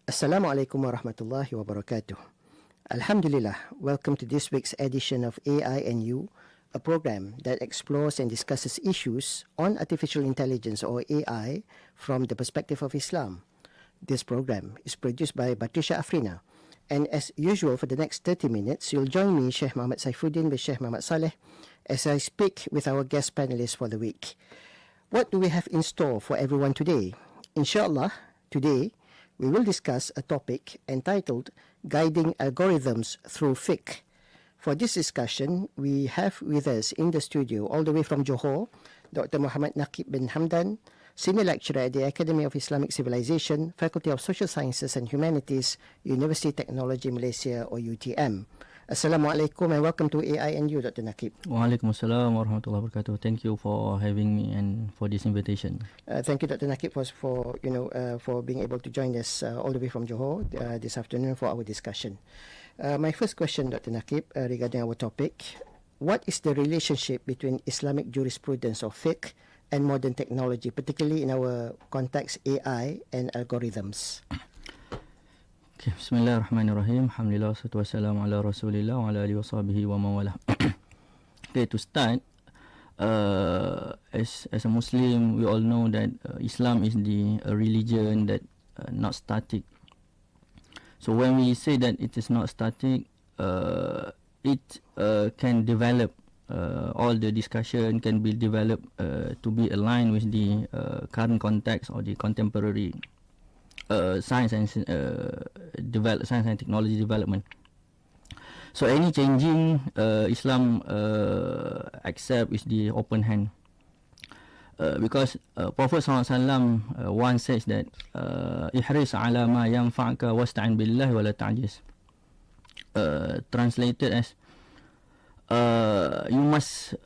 Assalamualaikum warahmatullahi wabarakatuh. Alhamdulillah, welcome to this week's edition of AI and You, a program that explores and discusses issues on artificial intelligence or AI from the perspective of Islam. This program is produced by Batrisyia Afrina, and as usual for the next 30 minutes, you'll join me, Shaikh Mohd Saifuddeen with Shaikh Muhammad Saleh, as I speak with our guest panelists for the week. What do we have in store for everyone today? Inshallah, today we will discuss a topic entitled Guiding Algorithms Through Fiqh. For this discussion, we have with us in the studio, all the way from Johor, Dr. Mohammad Naqib bin Hamdan, Senior Lecturer at the Academy of Islamic Civilisation, Faculty of Social Sciences and Humanities, Universiti Teknologi Malaysia or UTM. Assalamualaikum and welcome to AI and You, Dr. Naqib. Waalaikumsalam warahmatullahi wabarakatuh. Thank you for having me and for this invitation. Thank you, Dr. Naqib, for being able to join us all the way from Johor this afternoon for our discussion. My first question, Dr. Naqib, regarding our topic: what is the relationship between Islamic jurisprudence or fiqh and modern technology, particularly in our context AI and algorithms? Okay, Bismillahirrahmanirrahim. Alhamdulillah, wassalatu wassalamu ala Rasulillah wa ala alihi wa sahbihi wa mawala. Okay, to start, as a Muslim, we all know that Islam is the religion that not static. So when we say that it is not static, it can develop. All the discussion can be developed to be aligned with the current context or the contemporary science and technology development. So any changing, Islam accept with the open hand, because Prophet SAW once says that ihris ala ma yanfa'ka wasta'in billahi wa la ta'jiz. Translated as you must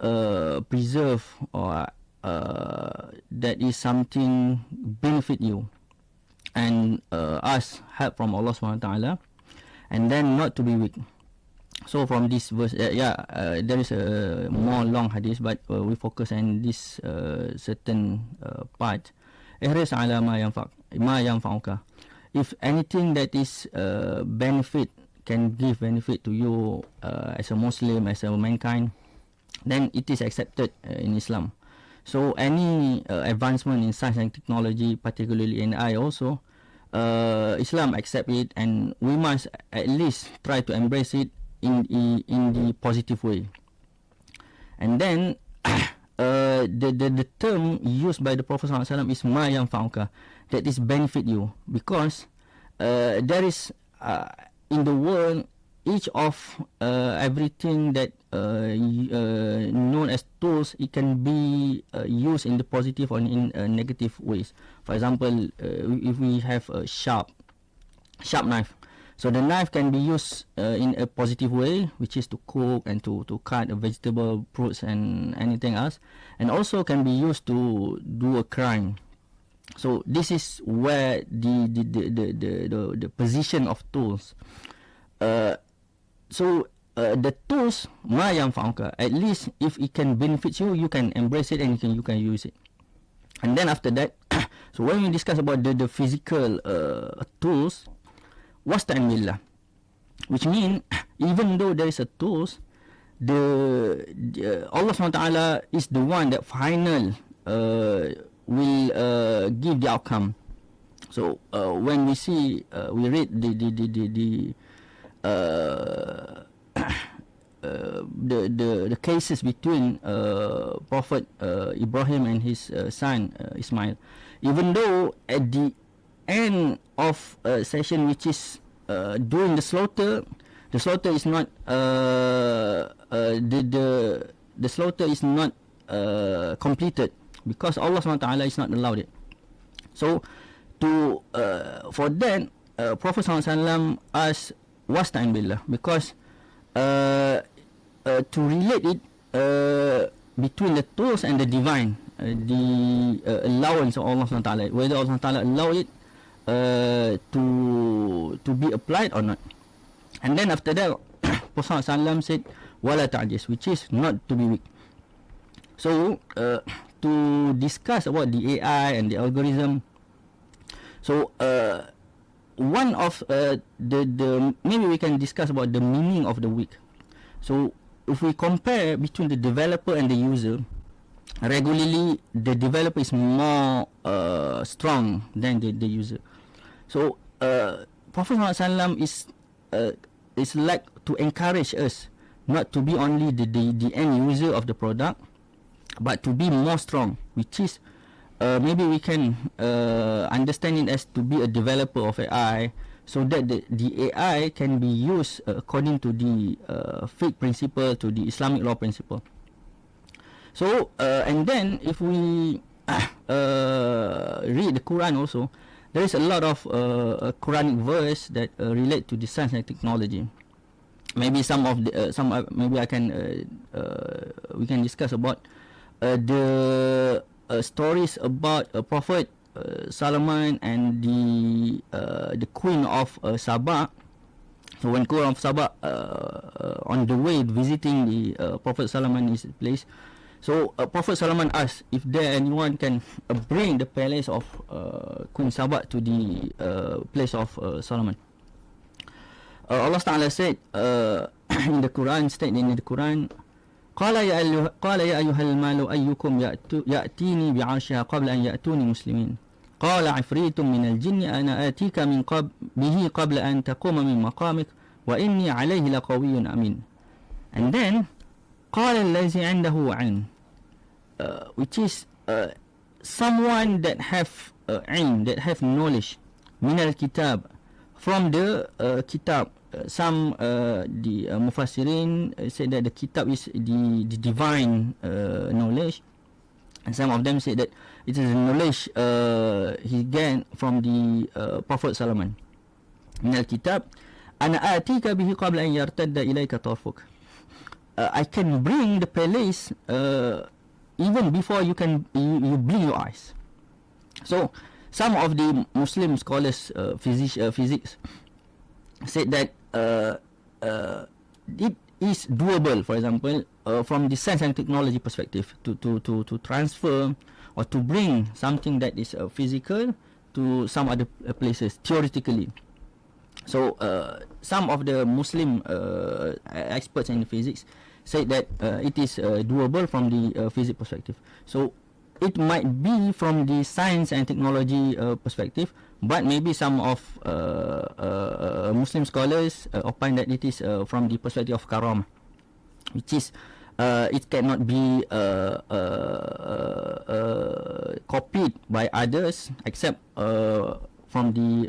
preserve or that is something benefit you, and ask help from Allah SWT, and then not to be weak. So from this verse, there is a more long hadith, but we focus on this certain part. Ihris ala ma yanfa'uka. If anything that is benefit, can give benefit to you as a Muslim, as a mankind, then it is accepted in Islam. So any advancement in science and technology, particularly in AI also, Islam accept it, and we must at least try to embrace it in the positive way. And then the term used by the Prophet ﷺ is ma yanfa'uka, that is benefit you, because there is in the world, each of everything that known as tools, it can be used in the positive or in negative ways. For example, if we have a sharp knife, so the knife can be used in a positive way, which is to cook and to cut a vegetable, fruits and anything else, and also can be used to do a crime. So this is where the position of tools. The tools, ma yanfa'uka, at least if it can benefit you, you can embrace it and you can use it. And then after that, so when we discuss about the physical tools, wasta'in billah, which mean even though there is a tools, Allah SWT is the one that final will give the outcome. So when we see, we read the cases between Prophet Ibrahim and his son Ismail, even though at the end of a session which is during the slaughter is not the slaughter is not completed, because Allah SWT is not allowed it. So for that, Prophet ﷺ asked wasta'in billah, because to relate it between the tools and the divine, the allowance of Allah SWT, whether Allah SWT allow it to be applied or not. And then after that, Prophet ﷺ said wala ta'jiz, which is not to be weak. So to discuss about the AI and the algorithm, so one of the maybe we can discuss about the meaning of the weak. So if we compare between the developer and the user, regularly the developer is more strong than the user. So Prophet ﷺ is like to encourage us not to be only the end user of the product, but to be more strong, which is maybe we can understand it as to be a developer of AI, so that the AI can be used according to the fiqh principle, to the Islamic law principle. So and then if we read the Quran also, there is a lot of Quranic verse that relate to the science and technology. Maybe some of the maybe I can we can discuss about the stories about Prophet Solomon and the Queen of Sabah. So when Queen of Sabah on the way visiting the Prophet Solomon his place, so Prophet Solomon asked if there anyone can bring the palace of Queen Sabah to the place of Solomon. Allah Ta'ala said in the Quran, stated in the Quran, قال يا أيها المال أيكم يأتيني بعرشها قبل أن يأتوني مسلمين قال عفريت من الجن أنا آتيك به قبل أن تقوم من مقامك وإني عليه لقوي أمين. And then قال الذي عنده علم, which is someone that have ilm, that have knowledge, من الكتاب, from the kitab. Some the Mufassirin said that the kitab is the divine knowledge, and some of them said that it is a knowledge he gained from the Prophet Solomon. من الكتاب أنا آتيك به قبل أن يرتد إليك طرفك. I can bring the palace even before you blink your eyes. So some of the Muslim scholars, physics, said that it is doable, for example, from the science and technology perspective, to transfer or to bring something that is physical to some other places theoretically. So some of the Muslim experts in physics say that it is doable from the physics perspective. So it might be from the science and technology perspective, but maybe some of Muslim scholars opine that it is from the perspective of karam, which is it cannot be copied by others except from the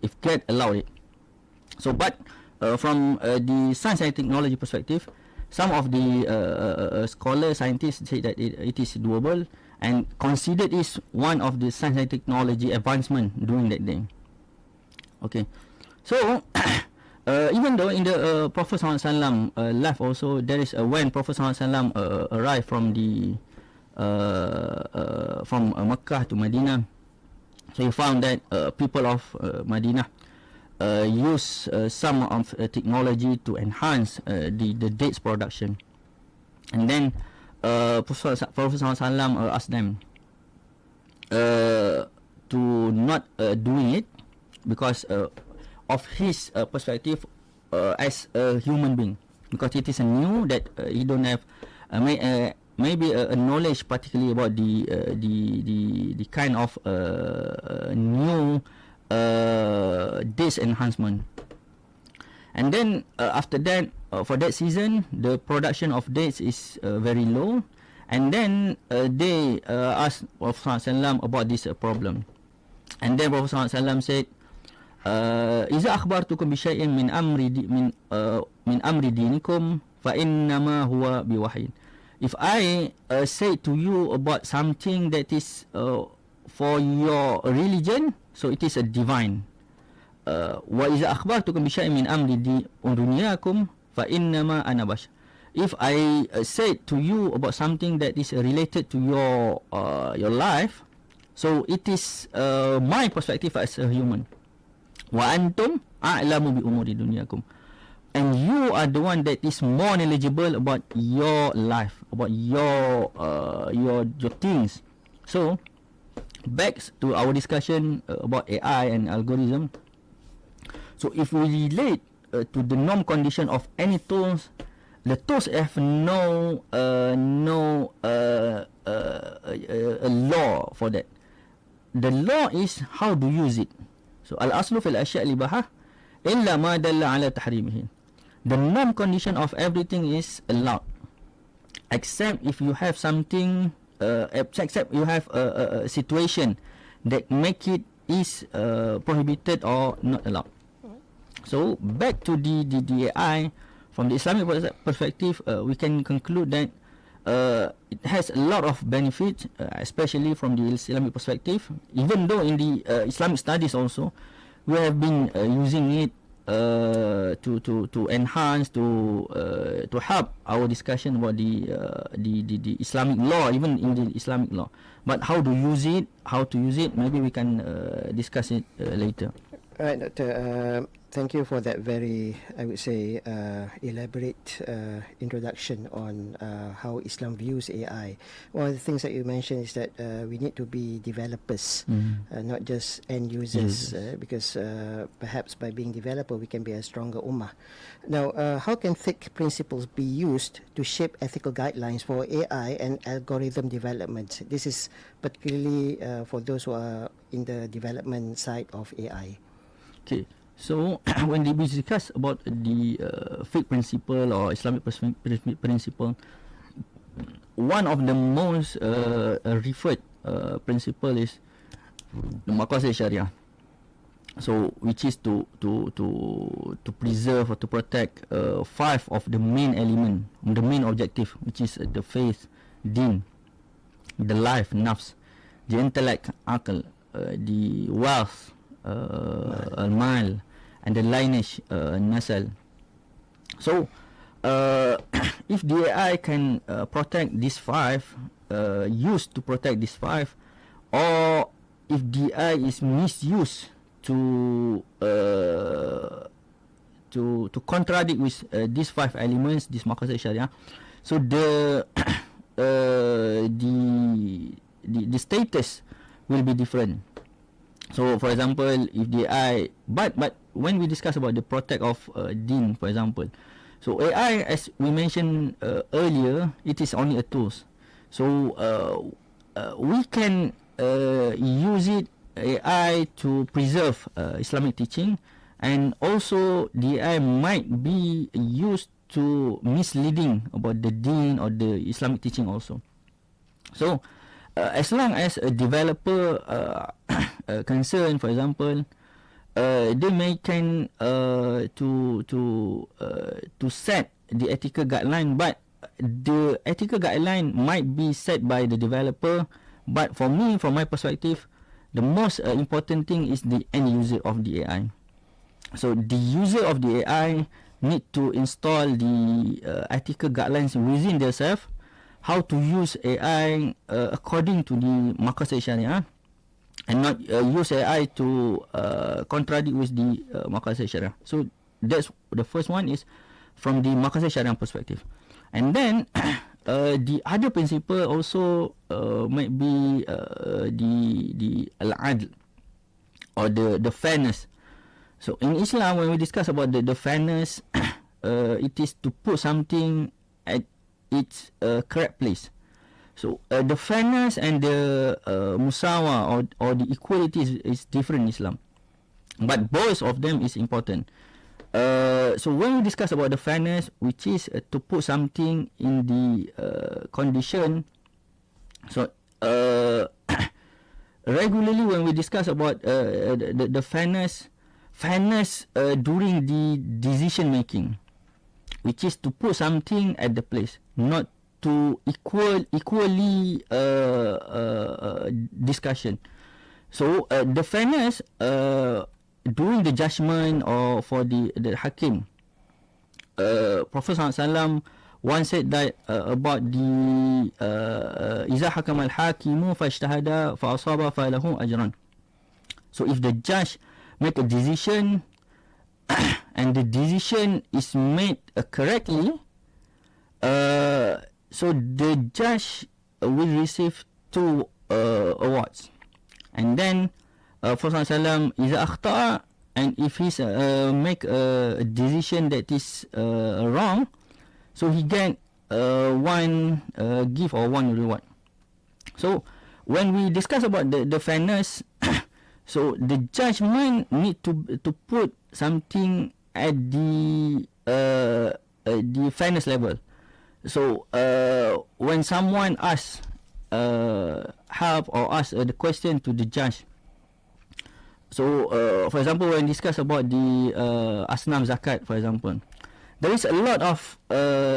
if God allowed it. So but from the science and technology perspective, some of the scholars, scientists say that it is doable and considered is one of the science and technology advancement during that day. Okay, so even though in the Prophet ﷺ life also, there is when Prophet ﷺ arrived from the from Mecca to Medina, so he found that people of Medina use some of technology to enhance the dates production, and then Prophet ﷺ asked them to not doing it because of his perspective as a human being, because it is a new that he don't have maybe a knowledge particularly about the kind of new dates enhancement. And then after that, for that season, the production of dates is very low, and then they asked Prophet ﷺ about this problem, and then Prophet ﷺ said, "Iza akhbartukum bi syai'in min amri dinikum fa innama huwa biwahyin." If I say to you about something that is for your religion, so it is a divine. Wa iza akhbartukum bi syai'in min amri dunyakum fa innama ana bashar. If I say to you about something that is related to your life, so it is my perspective as a human. Wa antum a'lamu bi umuri dunyakum, and you are the one that is more knowledgeable about your life, about your things. So back to our discussion about AI and algorithm. So if we relate to the norm condition of any tools, the tools have no law for that. The law is how to use it. So al-aslu fil ashya' al-ibahah illa ma dalla ala tahrimihi. The norm condition of everything is allowed, except if you have something, except you have a situation that make it is prohibited or not allowed. So back to the AI, from the Islamic perspective, we can conclude that it has a lot of benefits, especially from the Islamic perspective. Even though in the Islamic studies also, we have been using it to enhance, to help our discussion about the Islamic law, even in the Islamic law. But how to use it, maybe we can discuss it later. All right, Doctor. Thank you for that very, I would say, elaborate introduction on how Islam views AI. One of the things that you mentioned is that we need to be developers, not just end users, because perhaps by being developer we can be a stronger ummah. Now, how can fiqh principles be used to shape ethical guidelines for AI and algorithm development? This is particularly for those who are in the development side of AI. Okay. So when we discuss about the fiqh principle or Islamic principle, one of the most referred principle is the maqasid Sharia. So which is to preserve or to protect 5 of the main element, the main objective, which is the faith, deen, the life, nafs, the intellect, aql, the wealth, al-mal, and the lineage, nasal. So if the AI can protect these 5, used to protect these 5, or if the AI is misused to contradict with these 5 elements, this maqasid Sharia, so the status will be different. So for example, if the AI, but when we discuss about the protect of deen, for example, so AI, as we mentioned earlier, it is only a tool. So we can use it, AI, to preserve Islamic teaching, and also the AI might be used to misleading about the deen or the Islamic teaching also. So as long as a developer concern, for example, they may can to set the ethical guideline, but the ethical guideline might be set by the developer. But for me, from my perspective, the most important thing is the end user of the AI. So the user of the AI need to install the ethical guidelines within themselves, how to use AI according to the maqasid Sharia, and not use AI to contradict with the maqasid Sharia. So that's the first one, is from the maqasid Sharia perspective. And then the other principle also might be the al-adl, or the fairness. So in Islam, when we discuss about the fairness, it is to put something at its correct place. So the fairness and the musawa, or the equality is different in Islam, but both of them is important. So when we discuss about the fairness, which is to put something in the condition, so regularly when we discuss about the fairness during the decision making, which is to put something at the place, not to equally discussion. So the fairness during the judgment, or for the hakim, Prophet ﷺ once said that about the إذا حكم الحاكم فاجتهد فأصاب فله أجران. So if the judge make a decision and the decision is made correctly, so the judge will receive 2 awards. And then Prophet ﷺ إذا أخطأ and if he's make a decision that is wrong, so he get one gift or one reward. So when we discuss about the fairness, so the judgment need to put something at the fairness level. So when someone asks help or ask the question to the judge, so for example, when discuss about the asnaf zakat, for example, there is a lot of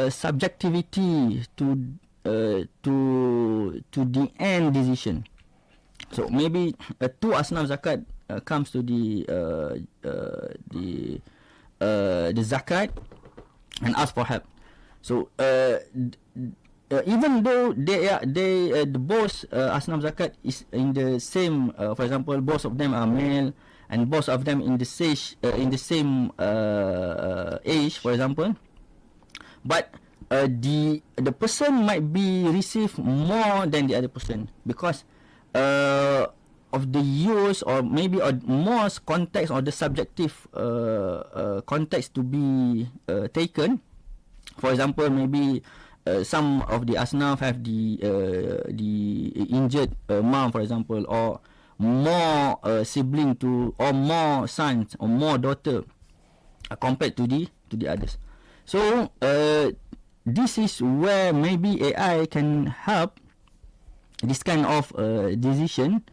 subjectivity to the end decision. So maybe two asnaf zakat comes to the zakat and ask for help. So even though the both asnaf zakat is in the same, for example, both of them are male and both of them in the same age, for example, but the person might be receive more than the other person because of the use or maybe more context or the subjective context to be taken. For example, maybe some of the asnaf have the injured mom, for example, or more sibling to, or more sons or more daughter compared to the others. So this is where maybe AI can help this kind of decision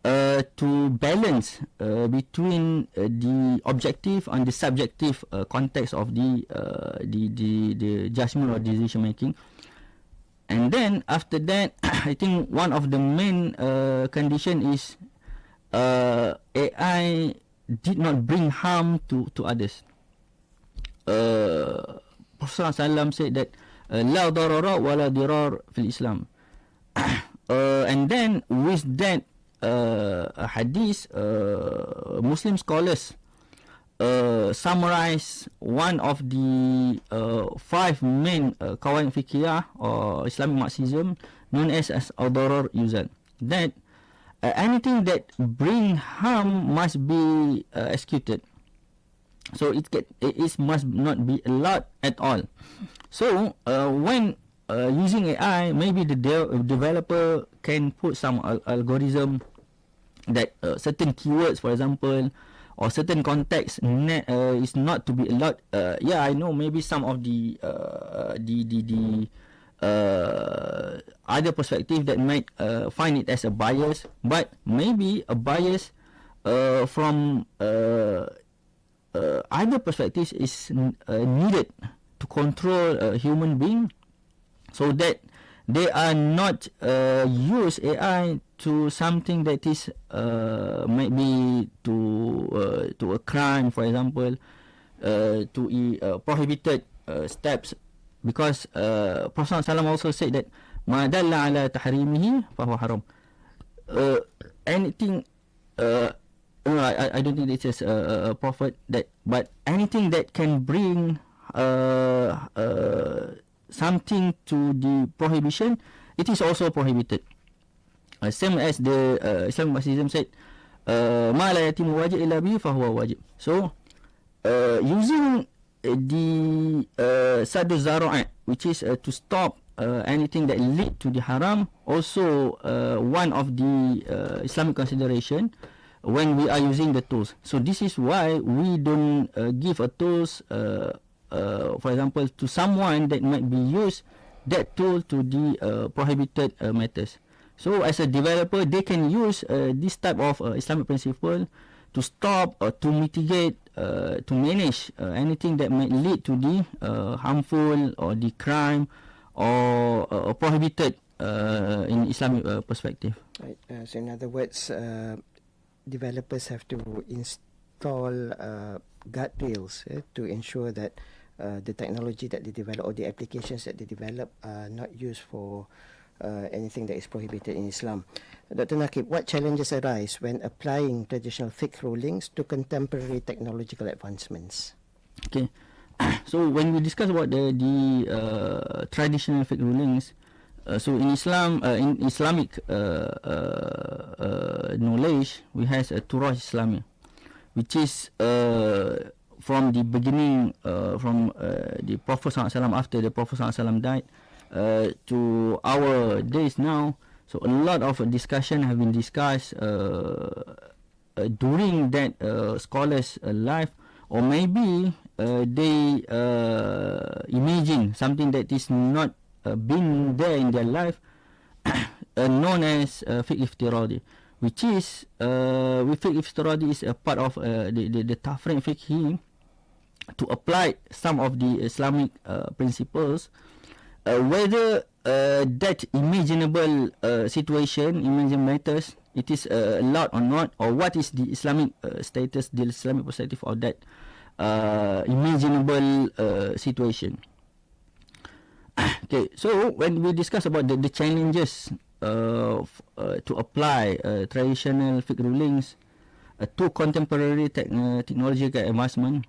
to balance between the objective and the subjective context of the judgment or decision making. And then after that, I think one of the main condition is AI did not bring harm to others. Prophet ﷺ said that la darara wa la dirar fil Islam. And then with that hadith, Muslim scholars summarize one of the five main qawaid fiqhiyah or Islamic Marxism known as al-darar yuzal. That anything that bring harm must be executed. So it must not be allowed at all. So when using AI, maybe the developer can put some algorithm that certain keywords, for example, or certain context is not to be allowed. Yeah, I know maybe some of the other perspective that might find it as a bias, but maybe a bias from other perspectives is needed to control a human being, so that they are not use AI to something that is maybe to a crime, for example, to prohibited steps, because Prophet ﷺ also said that ma dalla ala tahrimihi fahuwa haram. Anything I don't think this is a prophet that, but anything that can bring something to the prohibition, it is also prohibited. Same as the Islamic Marxism said, ma la yatimu wajib illa bihi fahuwa wajib. So using the Sadr Zara'a, which is to stop anything that lead to the haram, also one of the Islamic consideration when we are using the tools. So this is why we don't give a tools, for example, to someone that might be used that tool to the prohibited matters. So as a developer, they can use this type of Islamic principle to stop or to mitigate, to manage anything that might lead to the harmful or the crime or prohibited in Islamic perspective. Right. So in other words, developers have to install guardrails to ensure that the technology that they develop or the applications that they develop are not used for anything that is prohibited in Islam. Dr. Naqib, what challenges arise when applying traditional fiqh rulings to contemporary technological advancements? Okay, so when we discuss about the traditional fiqh rulings, so in Islam, in Islamic knowledge, we has a Turah Islami. which is from the beginning, from the Prophet ﷺ, after the Prophet ﷺ died, to our days now. So a lot of discussion have been discussed during that scholars' life, or maybe they imagine something that is not been there in their life, known as fiqh iftiradi, which is fiqh iftiradi is a part of the tafriq fiqhi, to apply some of the Islamic principles, whether that imaginable situation, imaginable matters, it is allowed or not, or what is the Islamic status, the Islamic perspective of that imaginable situation. Okay, so when we discuss about the challenges to apply traditional fiqh rulings to contemporary technological advancement,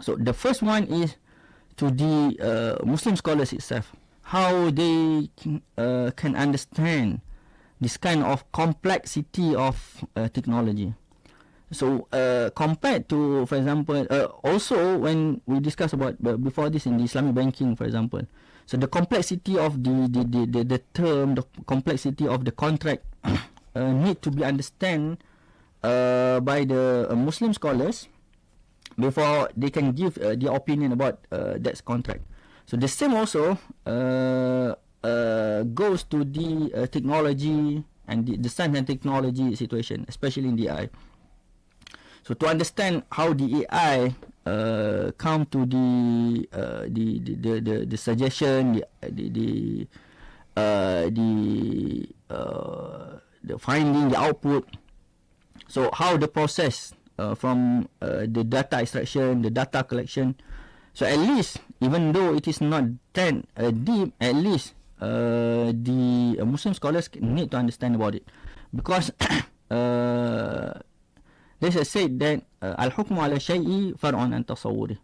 so the first one is to the Muslim scholars itself, how they can understand this kind of complexity of technology. So compared to, for example, also when we discuss about before this in the Islamic banking, for example, so the complexity of the term, the complexity of the contract need to be understand by the Muslim scholars before they can give their opinion about that contract. So the same also goes to the technology and the science and technology situation, especially in the AI. So to understand how the AI come to the suggestion, the finding, the output. So how the process from the data extraction, the data collection. So at least, even though it is not that deep, at least the Muslim scholars need to understand about it, because they have said that al-hukmu ala shay'i far'un an tasawwuri.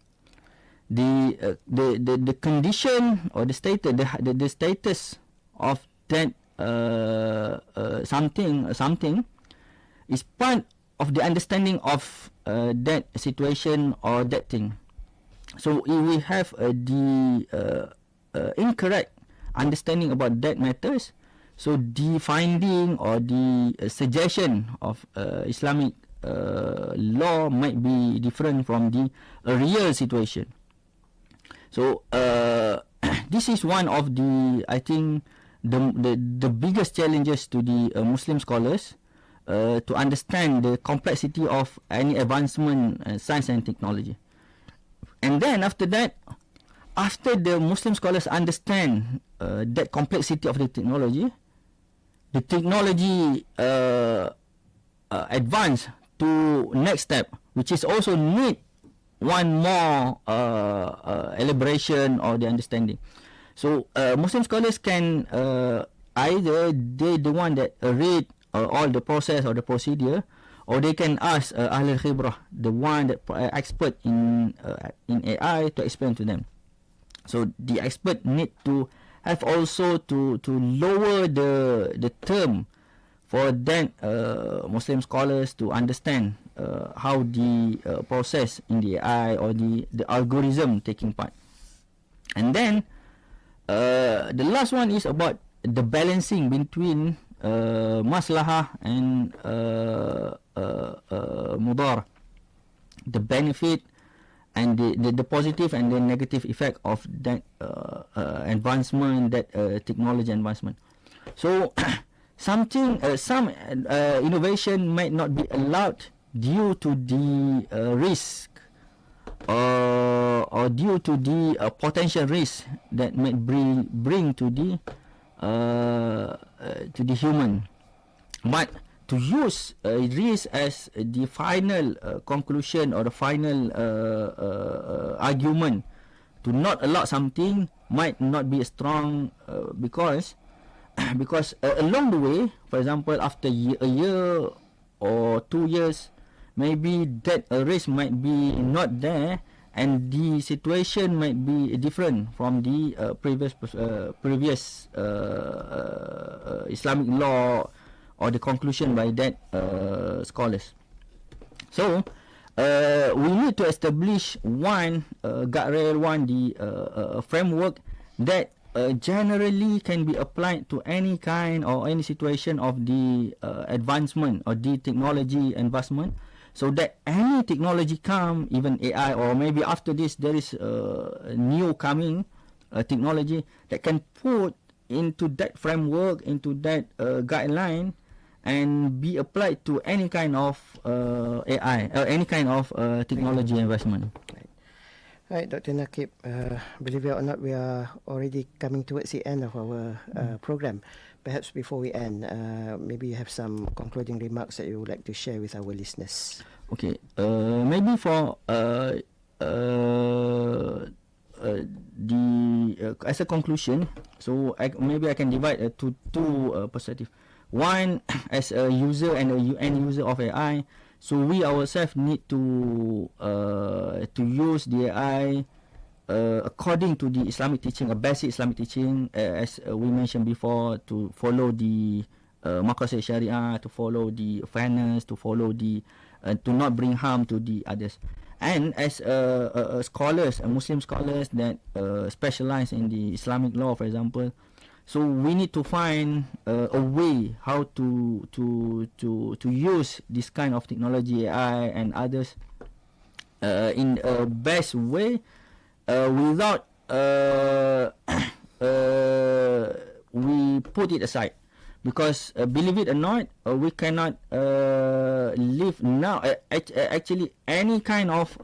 The condition or the status of that something is part of the understanding of that situation or that thing. So if we have the incorrect understanding about that matters, so the finding or the suggestion of Islamic law might be different from the real situation. So this is one of the, I think, the biggest challenges to the Muslim scholars to understand the complexity of any advancement in science and technology. And then after that, after the Muslim scholars understand that complexity of the technology advance to next step, which is also need one more elaboration or the understanding. So Muslim scholars can either they the one that read all the process or the procedure, or they can ask Ahl al-Khibrah, the one that expert in AI, to explain to them. So the expert need to have also to lower the term for that Muslim scholars to understand how the process in the AI or the algorithm taking part. And then the last one is about the balancing between maslahah and mudar, the benefit and the positive and the negative effect of that advancement, that technology advancement. So some innovation might not be allowed due to the risk or due to the potential risk that might bring to the human, but to use risk as the final conclusion or the final argument to not allow something might not be strong, because along the way, for example, after a year or 2 years, maybe that risk might be not there, and the situation might be different from the previous Islamic law or the conclusion by that scholars. So we need to establish one guardrail, framework that generally can be applied to any kind or any situation of the advancement or the technology advancement, so that any technology come, even AI, or maybe after this there is a new coming technology that can put into that framework, into that guideline, and be applied to any kind of AI, any kind of technology investment. Right, Dr. Naqib, believe it or not, we are already coming towards the end of our program. Perhaps before we end, maybe you have some concluding remarks that you would like to share with our listeners. Okay, maybe for as a conclusion, so maybe I can divide to two perspectives. One, as a user and a end user of AI, so we ourselves need to use the AI according to the Islamic teaching, a basic Islamic teaching, as we mentioned before, to follow the maqasid Sharia, to follow the fairness, to follow the to not bring harm to the others. And as scholars, Muslim scholars that specialize in the Islamic law, for example, so we need to find a way how to use this kind of technology, AI and others, in a best way, without we put it aside. Because believe it or not, we cannot live now. Actually, any kind of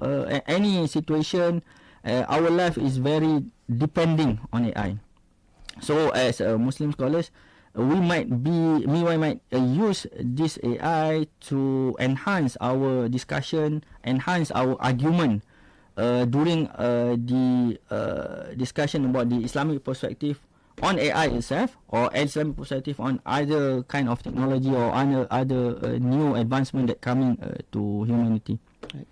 any situation, our life is very depending on AI. So as Muslim scholars, we might use this AI to enhance our discussion, enhance our argument during the discussion about the Islamic perspective on AI itself, or Islamic perspective on either kind of technology or other new advancement that coming to humanity. Right.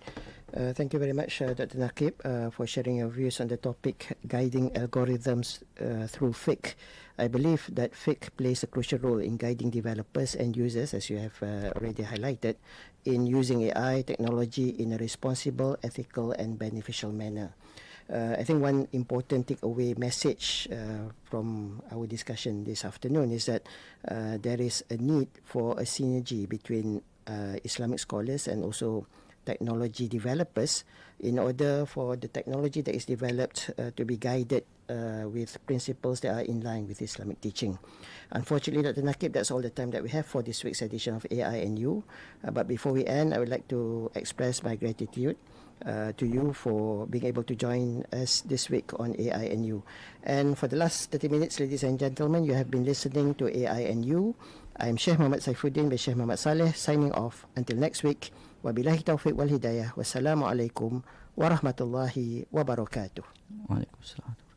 Thank you very much, Dr. Naqib, for sharing your views on the topic guiding algorithms through Fiqh. I believe that Fiqh plays a crucial role in guiding developers and users, as you have already highlighted, in using AI technology in a responsible, ethical and beneficial manner. I think one important takeaway message from our discussion this afternoon is that there is a need for a synergy between Islamic scholars and also technology developers in order for the technology that is developed to be guided with principles that are in line with Islamic teaching. Unfortunately, Dr. Naqib, that's all the time that we have for this week's edition of AI and You. But before we end, I would like to express my gratitude to you for being able to join us this week on AI and You. And for the last 30 minutes, ladies and gentlemen, you have been listening to AI and You. I am Shaikh Mohd Saifuddeen by Shaikh Muhammad Saleh, signing off. Until next week, wabillahi taufiq wal hidayah. Wassalamualaikum warahmatullahi wabarakatuh. Waalaikumsalam.